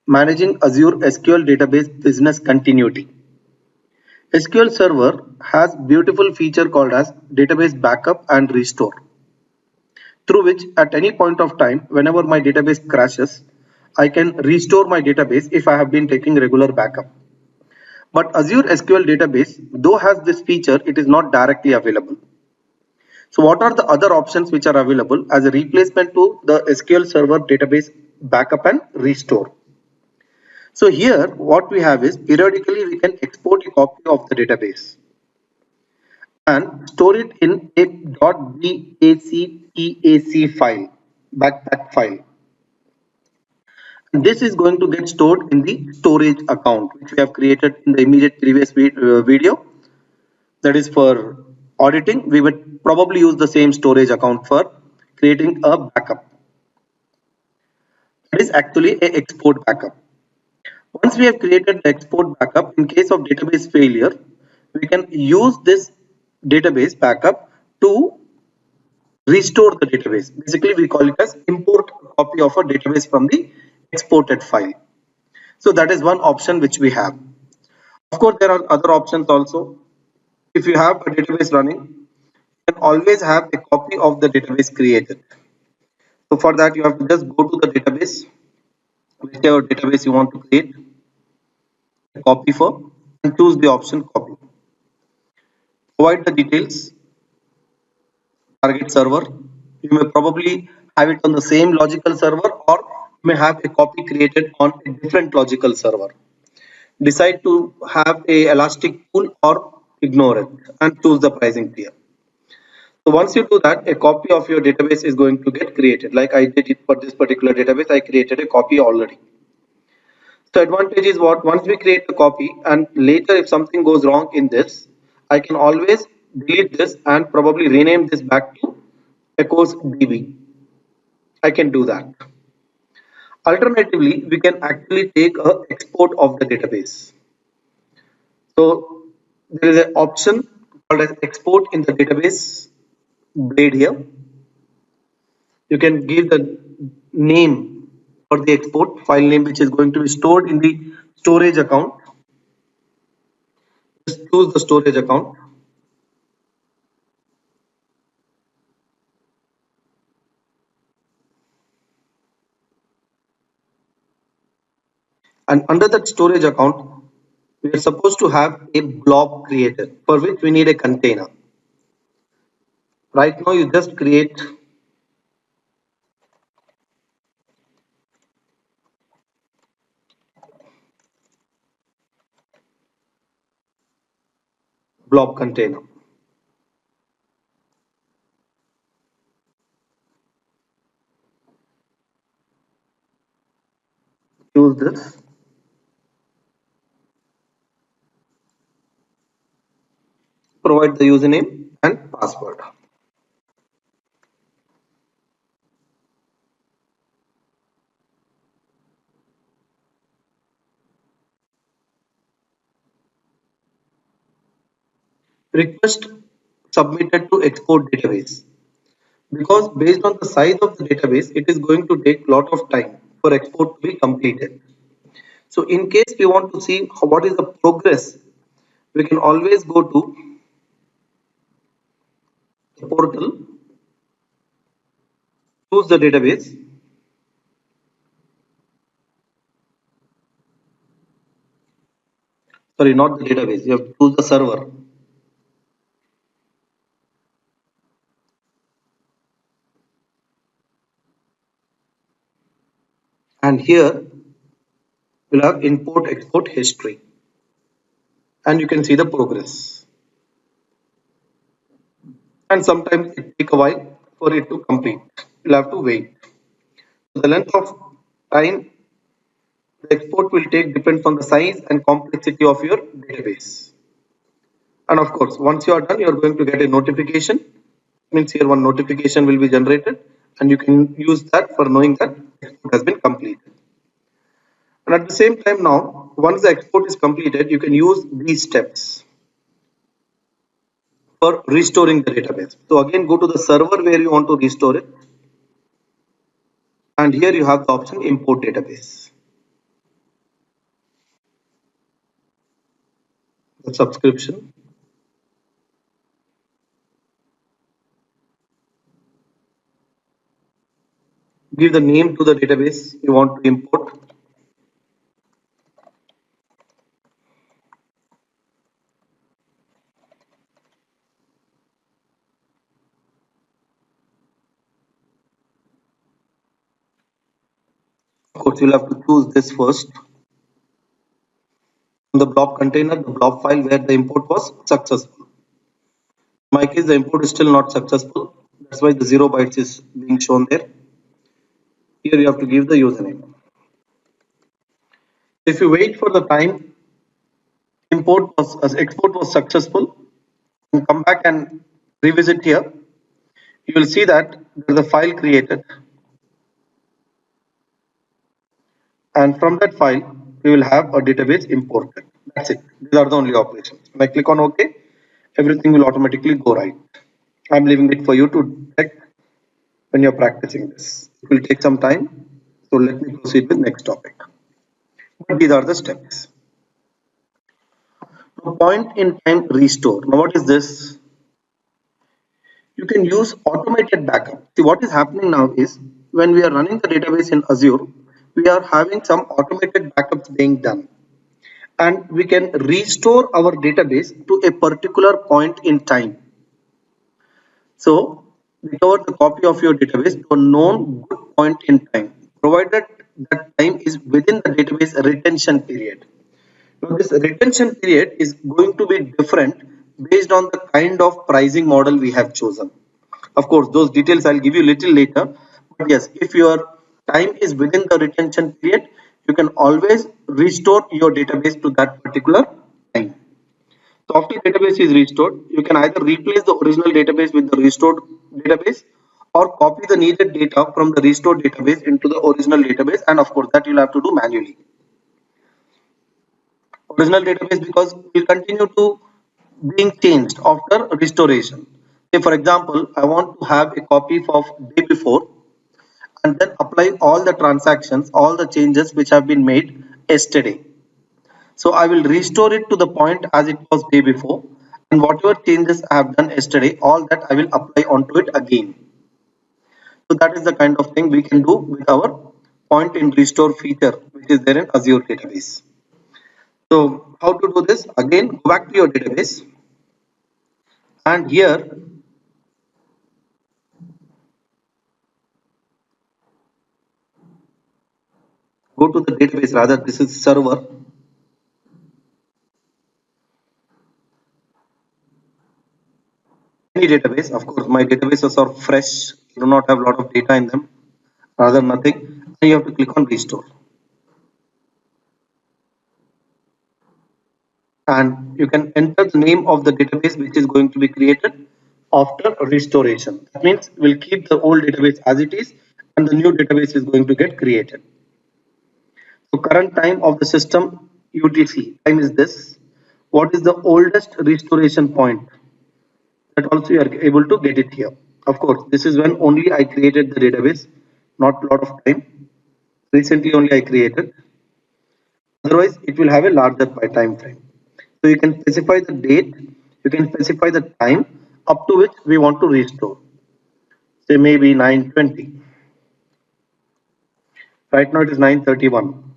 Managing Azure SQL database business continuity. SQL Server has beautiful feature called as database backup and restore, through which at any point of time, whenever my database crashes, I can restore my database if I have been taking regular backup. But Azure SQL database, though has this feature, it is not directly available. So what are the other options which are available as a replacement to the SQL Server database backup and restore? So here what we have is periodically we can export a copy of the database and store it in a .backpack file, backpack file. This is going to get stored in the storage account which we have created in the immediate previous video. That is for auditing. We would probably use the same storage account for creating a backup. That is actually a export backup. Once we have created the export backup, in case of database failure, we can use this database backup to restore the database. Basically, we call it as import a copy of a database from the exported file. So that is one option which we have. Of course, there are other options also. If you have a database running, you can always have a copy of the database created. So for that, you have to just go to the database, whichever database you want to create a copy for, and choose the option copy. Provide the details, target server. You may probably have it on the same logical server, or you may have a copy created on a different logical server. Decide to have a elastic pool or ignore it and choose the pricing tier. So once you do that, a copy of your database is going to get created. Like I did it for this particular database, I created a copy already. So advantage is what, once we create a copy and later if something goes wrong in this, I can always delete this and probably rename this back to echoes DB. I can do that. Alternatively, we can actually take a export of the database. So there is an option called as export in the database blade here. You can give the name for the export file name which is going to be stored in the storage account. Just choose the storage account. And under that storage account, we are supposed to have a blob created for which we need a container. Right now, you just create blob container. Choose this. Provide the username and password. Request submitted to export database. Because based on the size of the database, it is going to take a lot of time for export to be completed. So in case we want to see what is the progress, we can always go to the portal, choose the database, sorry, not the database, you have to choose the server. And here we'll have import export history. And you can see the progress. And sometimes it takes a while for it to complete. You'll have to wait. The length of time the export will take depends on the size and complexity of your database. And of course, once you are done, you are going to get a notification. Means here one notification will be generated, and you can use that for knowing that export has been completed. And at the same time now, once the export is completed, you can use these steps for restoring the database. So again, go to the server where you want to restore it. And here you have the option import database. the subscription, give the name to the database you want to import. Of course, you'll have to choose this first. On the blob container, the blob file where the import was successful. In my case, the import is still not successful. That's why the 0 bytes is being shown there. Here you have to give the username. If you wait for the time export was successful and come back and revisit here, you will see that there is a file created, and from that file we will have a database imported. That's it. These are the only operations. When I click on OK, everything will automatically go right. I'm leaving it for you to check when you're practicing this. It will take some time. So let me proceed with next topic. But these are the steps. Now, point in time restore. Now what is this? You can use automated backup. See, what is happening now is when we are running the database in Azure, we are having some automated backups being done, and we can restore our database to a particular point in time. So recover the copy of your database to a known good point in time, provided that time is within the database retention period. Now this retention period is going to be different based on the kind of pricing model we have chosen. Of course, those details I'll give you little later. But yes, if your time is within the retention period, you can always restore your database to that particular time. So after database is restored, you can either replace the original database with the restored database or copy the needed data from the restored database into the original database, and of course that you'll have to do manually. Original database because will continue to being changed after restoration. Say for example, I want to have a copy of day before and then apply all the transactions, all the changes which have been made yesterday. So I will restore it to the point as it was day before, and whatever changes I have done yesterday, all that I will apply onto it again. So that is the kind of thing we can do with our point in restore feature, which is there in Azure database. So how to do this? Again, go back to your database, and here go to the database, rather this is server. Any database, of course my databases are fresh, do not have a lot of data in them, rather nothing. Then you have to click on restore, and you can enter the name of the database which is going to be created after restoration. That means we'll keep the old database as it is and the new database is going to get created. So current time of the system UTC time is this. What is the oldest restoration point? That also you are able to get it here. Of course, this is when only I created the database, not a lot of time. Recently only I created. Otherwise, it will have a larger time frame. So you can specify the date, you can specify the time up to which we want to restore. Say maybe 9:20. Right now it is 9:31.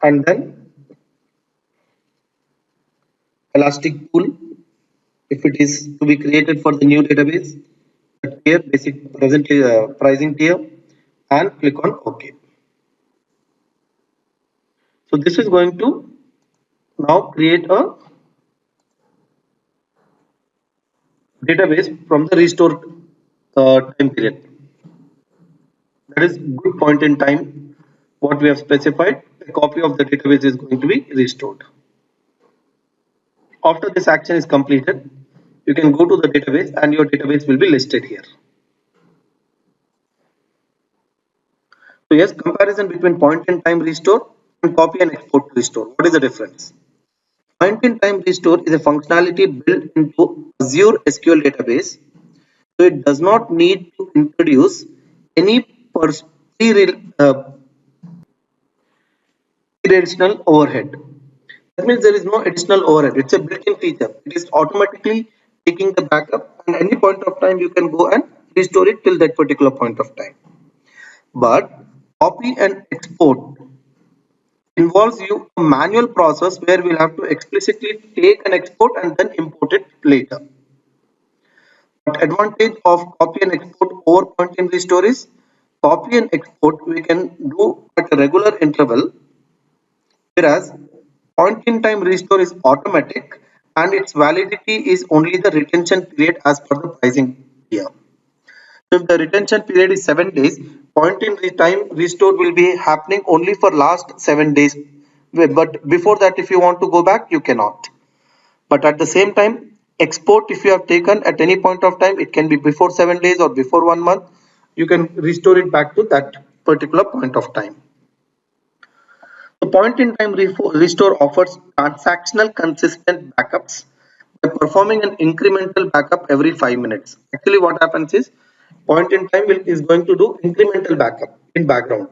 And then elastic pool, if it is to be created for the new database, the tier, basic present pricing tier, and click on OK. So this is going to now create a database from the restored time period. That is good point in time. What we have specified, a copy of the database is going to be restored. After this action is completed, you can go to the database and your database will be listed here. So yes, comparison between point in time restore and copy and export restore. What is the difference? Point in time restore is a functionality built into Azure SQL database. So it does not need to introduce any pre-relational overhead. That means there is no additional overhead. It's a built-in feature. It is automatically taking the backup, and any point of time you can go and restore it till that particular point of time. But copy and export involves you a manual process where we'll have to explicitly take an export and then import it later. But advantage of copy and export over point in restore is copy and export we can do at a regular interval, whereas point in time restore is automatic and its validity is only the retention period as per the pricing here. If the retention period is 7 days, point in time restore will be happening only for last 7 days. But before that, if you want to go back, you cannot. But at the same time, export if you have taken at any point of time, it can be before 7 days or before 1 month, you can restore it back to that particular point of time. The point in time restore offers transactional consistent backups by performing an incremental backup every 5 minutes. Actually, what happens is point in time is going to do incremental backup in background.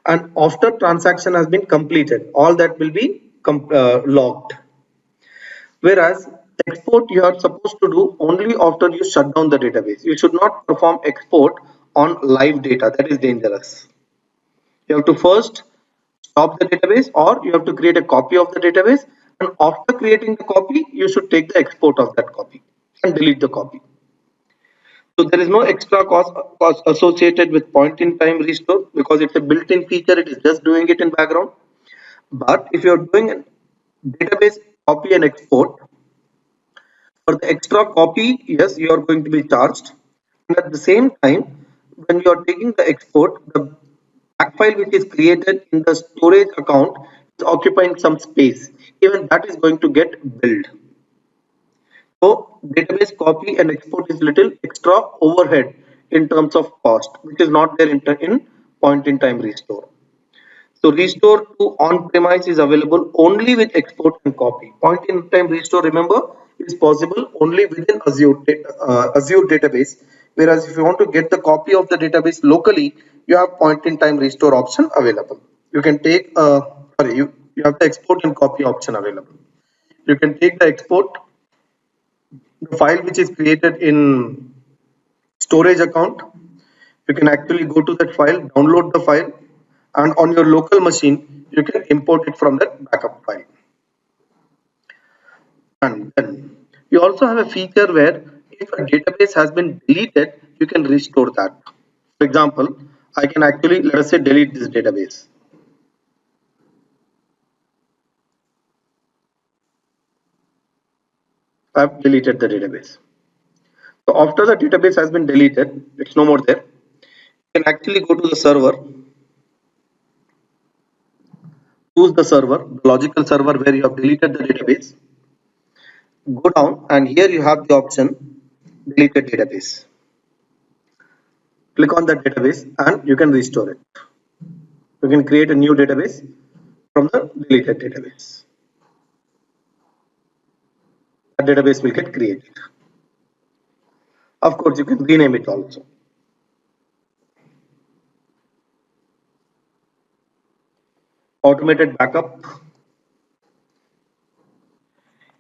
And after transaction has been completed, all that will be logged. Whereas export you are supposed to do only after you shut down the database. You should not perform export on live data. That is dangerous. You have to first stop the database, or you have to create a copy of the database, and after creating the copy you should take the export of that copy and delete the copy. So there is no extra cost associated with point in time restore because it's a built-in feature. It is just doing it in background. But if you're doing a database copy and export, for the extra copy, yes, you are going to be charged, and at the same time when you are taking the export, the back file which is created in the storage account is occupying some space. Even that is going to get billed. So database copy and export is little extra overhead in terms of cost, which is not there in point in time restore. So restore to on-premise is available only with export and copy. Point in time restore, remember, is possible only within Azure database. Whereas if you want to get the copy of the database locally, you have point in time restore option available. You can take you have the export and copy option available. You can take the export, the file which is created in storage account. You can actually go to that file, download the file, and on your local machine you can import it from that backup file. And then you also have a feature where if a database has been deleted, you can restore that. For example, I can actually, let us say, delete this database. I've deleted the database. So after the database has been deleted, it's no more there. You can actually go to the server, choose the server, the logical server where you have deleted the database. Go down, and here you have the option deleted database. Click on that database and you can restore it. You can create a new database from the deleted database. That database will get created. Of course, you can rename it also. Automated backup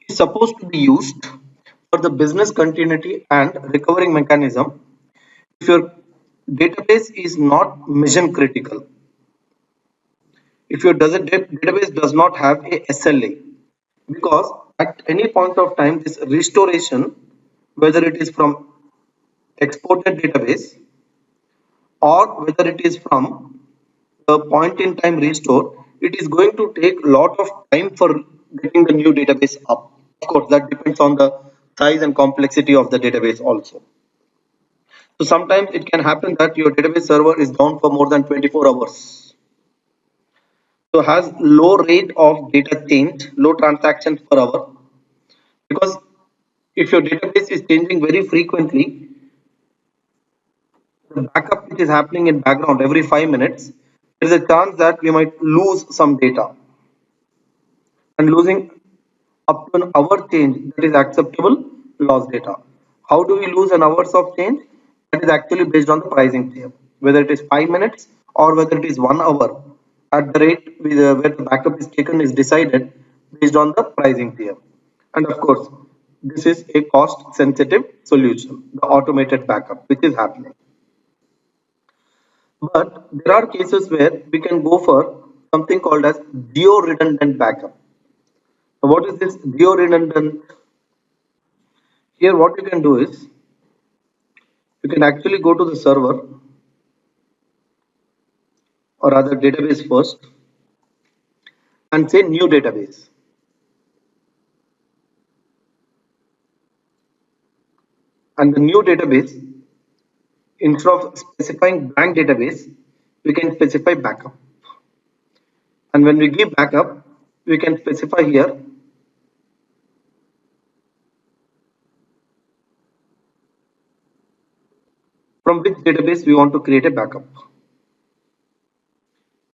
is supposed to be used for the business continuity and recovering mechanism if your database is not mission critical. If your database does not have a SLA, because at any point of time this restoration, whether it is from exported database or whether it is from the point in time restore, it is going to take a lot of time for getting the new database up. Of course, that depends on the size and complexity of the database also. So sometimes it can happen that your database server is down for more than 24 hours. So has low rate of data change, low transactions per hour, because if your database is changing very frequently, the backup which is happening in background every 5 minutes, there is a chance that we might lose some data, and losing up to an hour change that is acceptable loss data. How do we lose an hours of change? That is actually based on the pricing tier, whether it is 5 minutes or whether it is 1 hour. At the rate where the backup is taken is decided based on the pricing tier. And of course, this is a cost sensitive solution, the automated backup, which is happening. But there are cases where we can go for something called as geo-redundant backup. Now, what is this geo-redundant? Here, what you can do is you can actually go to the server or rather database first and say new database. And the new database, instead of specifying blank database, we can specify backup. And when we give backup, we can specify here from which database we want to create a backup.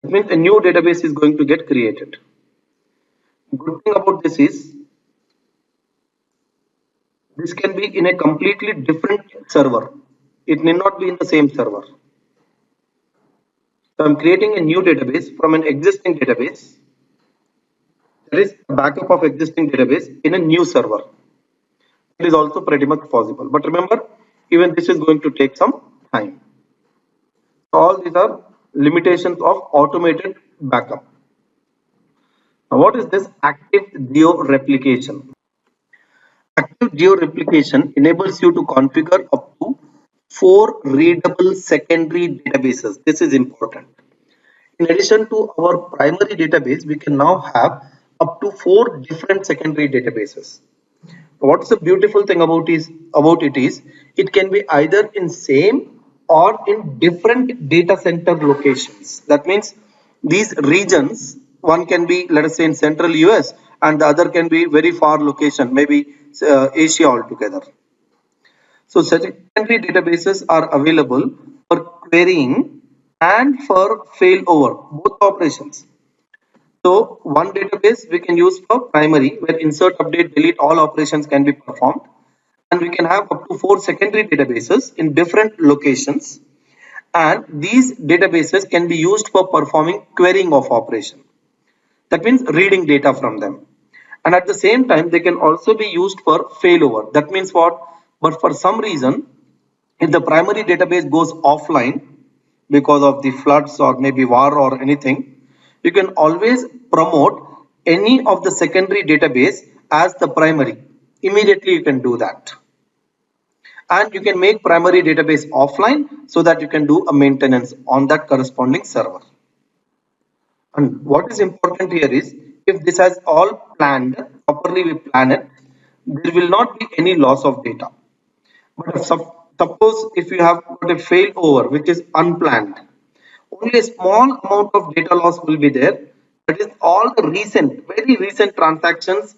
It means a new database is going to get created. Good thing about this is this can be in a completely different server. It need not be in the same server. So I'm creating a new database from an existing database. There is a backup of existing database in a new server. It is also pretty much possible. But remember, even this is going to take some time. All these are limitations of automated backup. Now, what is this active geo replication? Active geo replication enables you to configure up to 4 readable secondary databases. This is important. In addition to our primary database, we can now have up to 4 different secondary databases. What's the beautiful thing about it is it can be either in same or in different data center locations. That means these regions, one can be, let us say, in central US and the other can be very far location, maybe Asia altogether. So secondary databases are available for querying and for failover, both operations. So one database we can use for primary, where insert, update, delete, all operations can be performed. And we can have up to 4 secondary databases in different locations. And these databases can be used for performing querying of operation. That means reading data from them. And at the same time, they can also be used for failover. That means what? But for some reason, if the primary database goes offline because of the floods or maybe war or anything, you can always promote any of the secondary database as the primary. Immediately you can do that. And you can make primary database offline so that you can do a maintenance on that corresponding server. And what is important here is if this has all planned, properly we plan it, there will not be any loss of data. But if suppose if you have got a failover which is unplanned, only a small amount of data loss will be there. That is all the recent, very recent transactions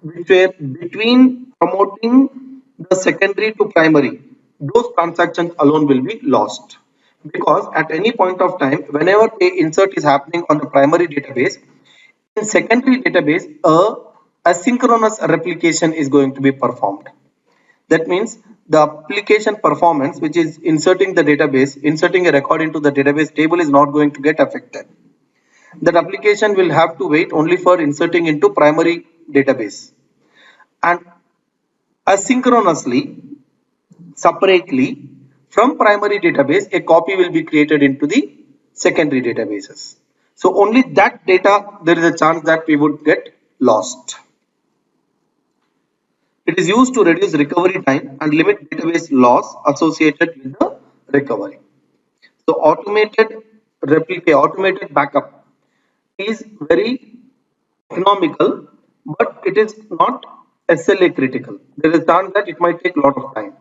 which were between promoting the secondary to primary. Those transactions alone will be lost. Because at any point of time, whenever a insert is happening on the primary database, in secondary database, a asynchronous replication is going to be performed. That means the application performance, which is inserting the database, inserting a record into the database table, is not going to get affected. That application will have to wait only for inserting into primary database. And asynchronously, separately from primary database, a copy will be created into the secondary databases. So only that data, there is a chance that we would get lost. It is used to reduce recovery time and limit database loss associated with the recovery. So automated backup is very economical, but it is not SLA critical. There is a chance that it might take a lot of time.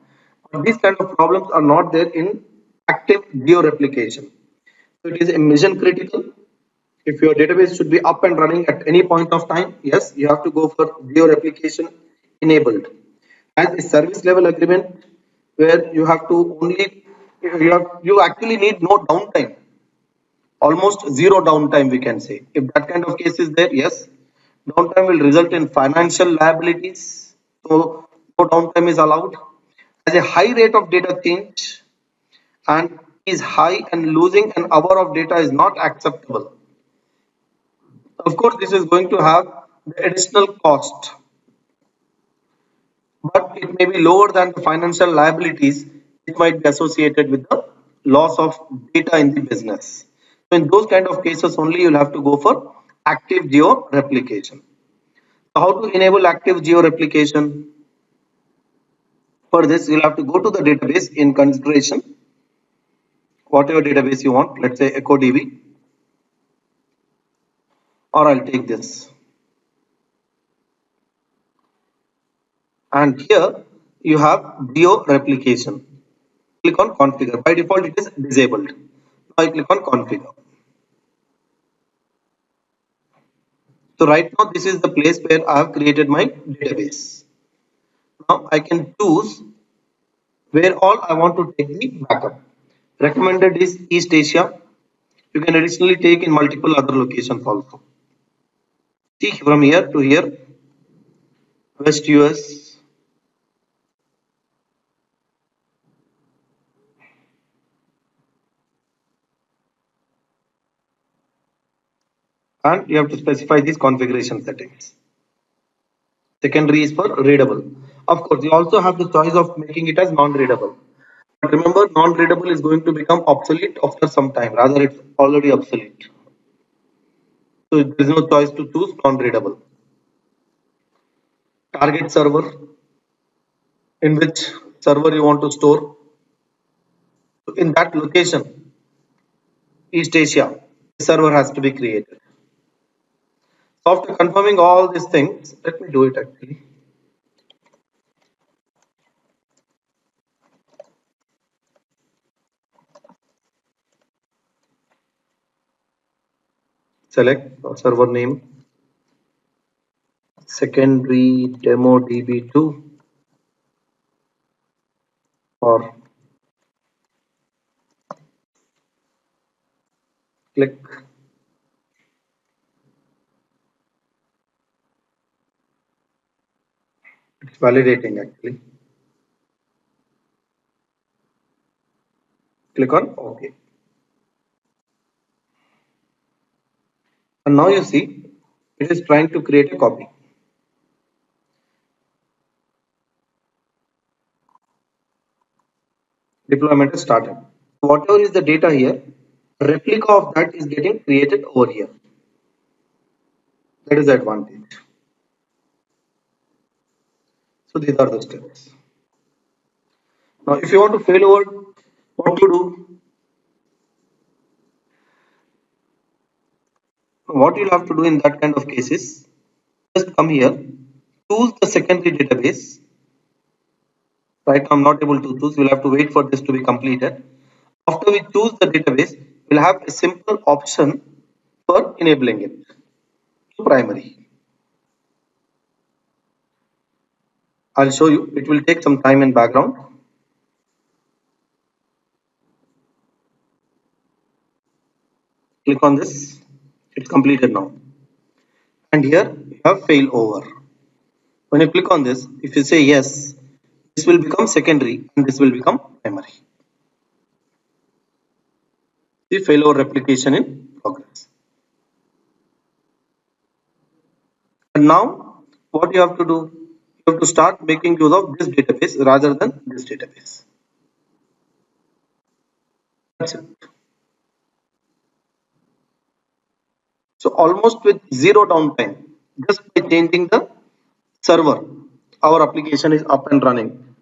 But these kind of problems are not there in active geo replication. So it is a mission critical. If your database should be up and running at any point of time, yes, you have to go for geo replication enabled. As a service level agreement where you have to only you actually need no downtime, almost zero downtime we can say. If that kind of case is there, yes, downtime will result in financial liabilities, so no downtime is allowed. As a high rate of data change and is high and losing an hour of data is not acceptable. Of course, this is going to have the additional cost, but it may be lower than the financial liabilities it might be associated with the loss of data in the business. So in those kind of cases only you'll have to go for active geo replication. So how to enable active geo replication? For this, you'll have to go to the database in consideration, whatever database you want, let's say EchoDB, or I'll take this. And here you have geo replication. Click on configure. By default, it is disabled. Now I click on configure. So right now, this is the place where I have created my database. Now I can choose where all I want to take the backup. Recommended is East Asia. You can additionally take in multiple other locations also. See from here to here, West US, and you have to specify these configuration settings. Secondary is for readable. Of course, you also have the choice of making it as non-readable. But remember, non-readable is going to become obsolete after some time. Rather, it's already obsolete. So there is no choice to choose non-readable. Target server, in which server you want to store. In that location, East Asia, the server has to be created. So after confirming all these things, let me do it actually. Select server name, secondary demo db2, or click. It's validating actually. Click on OK. And now you see it is trying to create a copy. Deployment is started. Whatever is the data here, replica of that is getting created over here. That is the advantage. So these are the steps. Now if you want to fail over, what to do? What you'll have to do in that kind of cases, just come here, choose the secondary database. Right now I'm not able to choose, we'll have to wait for this to be completed. After we choose the database, we'll have a simple option for enabling it to primary. I'll show you, it will take some time in background. Click on this, it's completed now. And here you have fail over. When you click on this, if you say yes, this will become secondary and this will become primary. The failover replication in progress. And now what you have to do, you have to start making use of this database rather than this database. That's it. So almost with zero downtime, just by changing the server, our application is up and running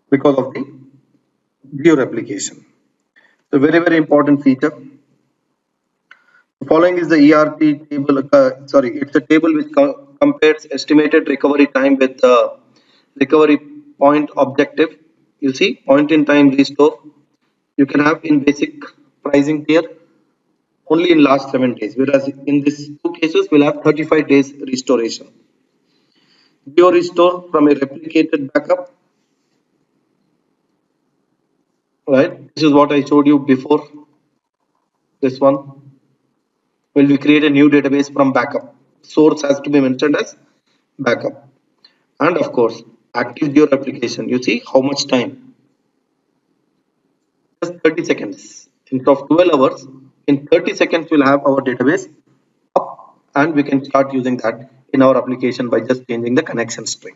because of the geo replication. So very important feature. The following is the ERP table. It's a table which compares estimated recovery time with the recovery point objective. You see, point in time restore. You can have in basic pricing tier only in last 7 days, whereas in these two cases we'll have 35 days restoration. Geo restore from a replicated backup. Right, this is what I showed you before. This one. When we create a new database from backup, source has to be mentioned as backup. And of course, active geo replication. You see how much time? Just 30 seconds. Instead of 12 hours, in 30 seconds we'll have our database up and we can start using that in our application by just changing the connection string.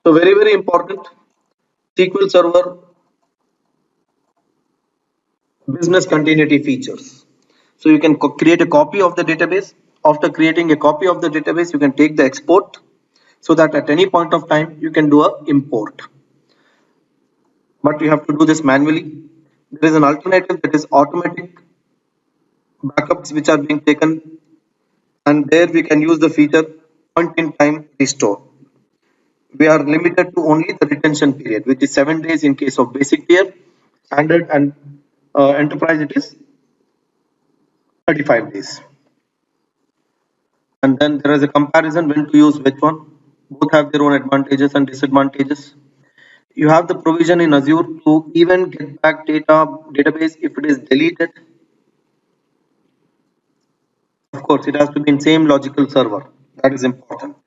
So very important, SQL Server business continuity features. So you can create a copy of the database. After creating a copy of the database, you can take the export so that at any point of time you can do a import. But you have to do this manually. There is an alternative, that is automatic backups which are being taken, and there we can use the feature point in time restore. We are limited to only the retention period, which is 7 days in case of basic tier, standard and enterprise it is 35 days. And then there is a comparison when to use which one. Both have their own advantages and disadvantages. You have the provision in Azure to even get back database if it is deleted. Of course, it has to be in same logical server. That is important.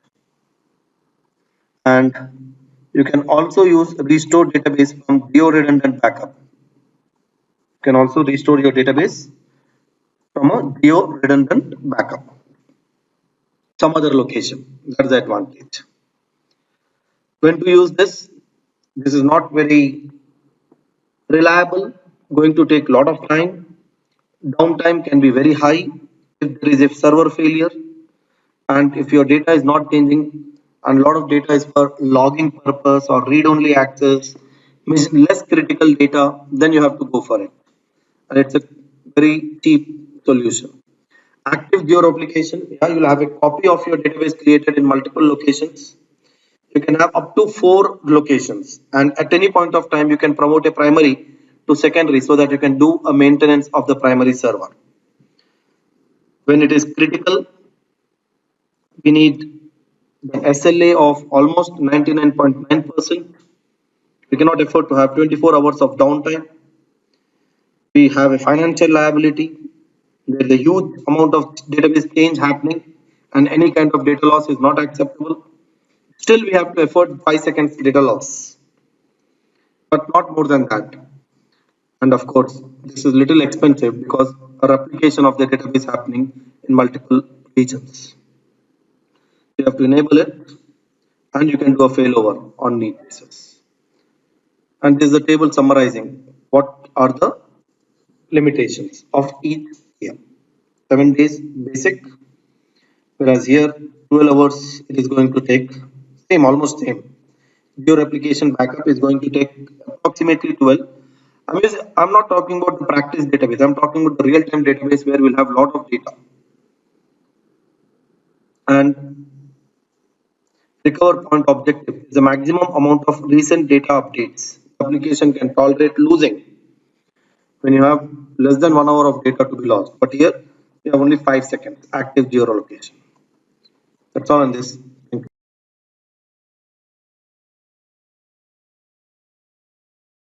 And you can also use restore database from geo redundant backup. You can also restore your database from a geo redundant backup, some other location. That's the advantage. When to use this? This is not very reliable, going to take a lot of time. Downtime can be very high if there is a server failure, and if your data is not changing, and a lot of data is for logging purpose or read-only access, means less critical data, then you have to go for it. And it's a very cheap solution. Active geo-replication, yeah, you'll have a copy of your database created in multiple locations. You can have up to 4 locations, and at any point of time you can promote a primary to secondary so that you can do a maintenance of the primary server. When it is critical, we need the SLA of almost 99.9%. We cannot afford to have 24 hours of downtime. We have a financial liability. There is a huge amount of database change happening, and any kind of data loss is not acceptable. Still, we have to afford 5 seconds data loss, but not more than that. And of course, this is little expensive because a replication of the database happening in multiple regions. You have to enable it, and you can do a failover on need basis. And this is the table summarizing what are the limitations of each tier. 7 days basic, whereas here 12 hours it is going to take, same, almost same. Your application backup is going to take approximately 12. I'm not talking about the practice database. I'm talking about the real-time database where we'll have a lot of data. And recover point objective is the maximum amount of recent data updates the application can tolerate losing when you have less than 1 hour of data to be lost. But here you have only 5 seconds active geolocation. That's all on this.